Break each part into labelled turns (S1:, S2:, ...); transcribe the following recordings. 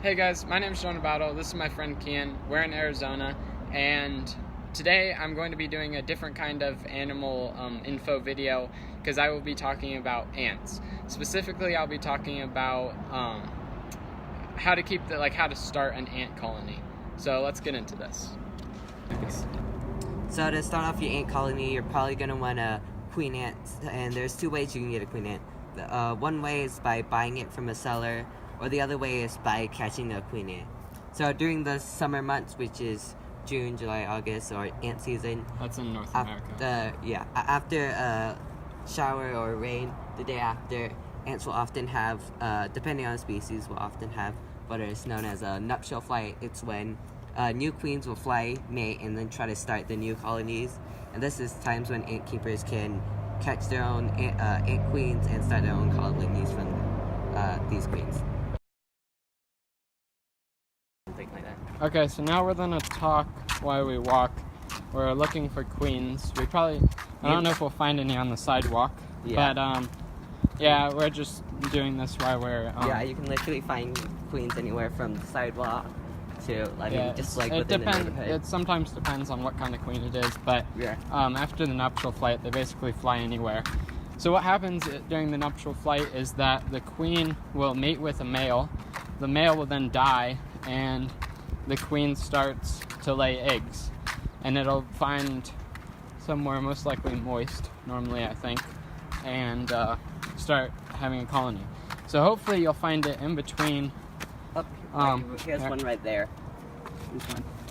S1: Hey guys, my name is Jonah Battle. This is my friend Kian. We're in Arizona, and today I'm going to be doing a different kind of animal info video because I will be talking about ants. Specifically, I'll be talking about how to start an ant colony. So let's get into this. Thanks.
S2: So to start off your ant colony, you're probably going to want a queen ant, and there's two ways you can get a queen ant. One way is by buying it from a seller, or the other way is by catching a queen ant. So during the summer months, which is June, July, August, or ant season.
S1: That's in North America.
S2: After a shower or rain, the day after, ants will often have, depending on the species, will often have what is known as a nuptial flight. It's when new queens will fly, mate, and then try to start the new colonies. And this is times when ant keepers can catch their own ant queens and start their own colonies from these queens. Something like that.
S1: Okay, so now we're gonna talk while we walk. We're looking for queens. I don't know if we'll find any on the sidewalk, but yeah, we're just doing this while we're
S2: you can literally find queens anywhere from the sidewalk to within the neighborhood.
S1: It sometimes depends on what kind of queen it is, but after the nuptial flight, they basically fly anywhere. So what happens during the nuptial flight is that the queen will mate with a male. The male will then die, and the queen starts to lay eggs. And it'll find somewhere most likely moist, normally I think, and start having a colony. So hopefully you'll find it in between.
S2: Here's one right there.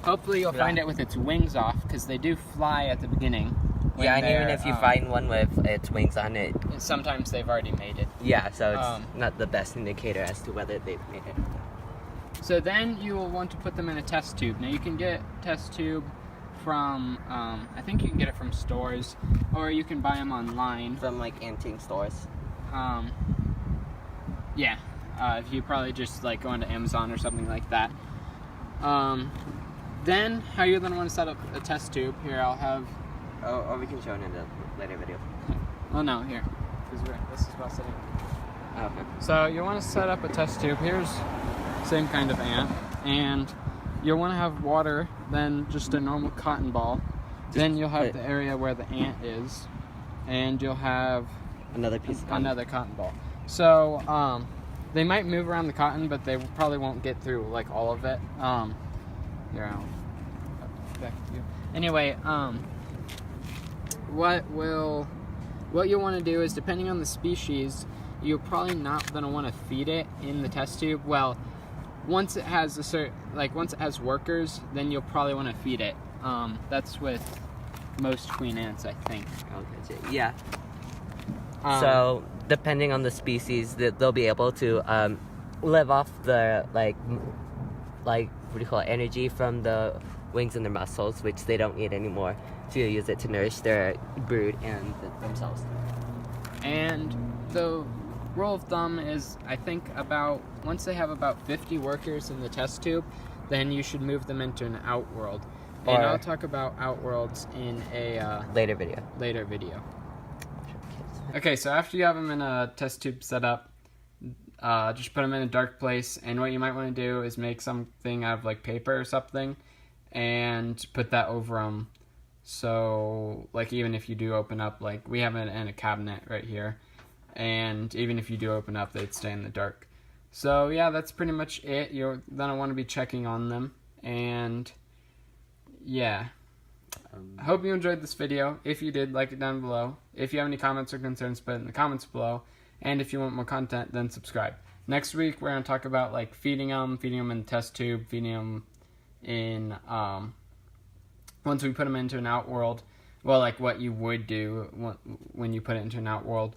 S1: Hopefully you'll find it with its wings off, because they do fly at the beginning.
S2: Yeah, and even if you find one with its wings on it,
S1: sometimes they've already mated.
S2: Yeah, so it's not the best indicator as to whether they've mated.
S1: So then you will want to put them in a test tube. Now you can get a test tube from, I think you can get it from stores, or you can buy them online.
S2: From like antique stores.
S1: If you probably just like go onto Amazon or something like that. Then how you're gonna want to set up a test tube. Here, I'll have.
S2: Or we can show it in the later video.
S1: Oh no, here, because this is about setting.
S2: Okay.
S1: So you want to set up a test tube. Here's same kind of ant, and you'll want to have water, then just a normal cotton ball. Then you'll have the area where the ant is, and you'll have
S2: another piece of cotton.
S1: Another cotton ball. So they might move around the cotton, but they probably won't get through like all of it. Here, I'll back to you. Anyway, what you'll want to do is, depending on the species, you're probably not going to want to feed it in the test tube. Well, once it has once it has workers, then you'll probably want to feed it. That's with most queen ants, I think.
S2: Okay, yeah. So depending on the species, they'll be able to live off the energy from the wings and their muscles, which they don't need anymore, to use it to nourish their brood and themselves. And
S1: the rule of thumb is, I think, once they have about 50 workers in the test tube, then you should move them into an outworld. And I'll talk about outworlds in a
S2: later video.
S1: Okay, so after you have them in a test tube set up, just put them in a dark place, and what you might want to do is make something out of like paper or something, and put that over them. So, like, even if you do open up, like, we have it in a cabinet right here, and even if you do open up, they'd stay in the dark. So, yeah, that's pretty much it. You're gonna want to be checking on them, and, yeah. I hope you enjoyed this video. If you did, like it down below. If you have any comments or concerns, put it in the comments below. And if you want more content, then subscribe. Next week, we're going to talk about, like, feeding them in the test tube, feeding them in, once we put them into an outworld, well, like, what you would do when you put it into an outworld.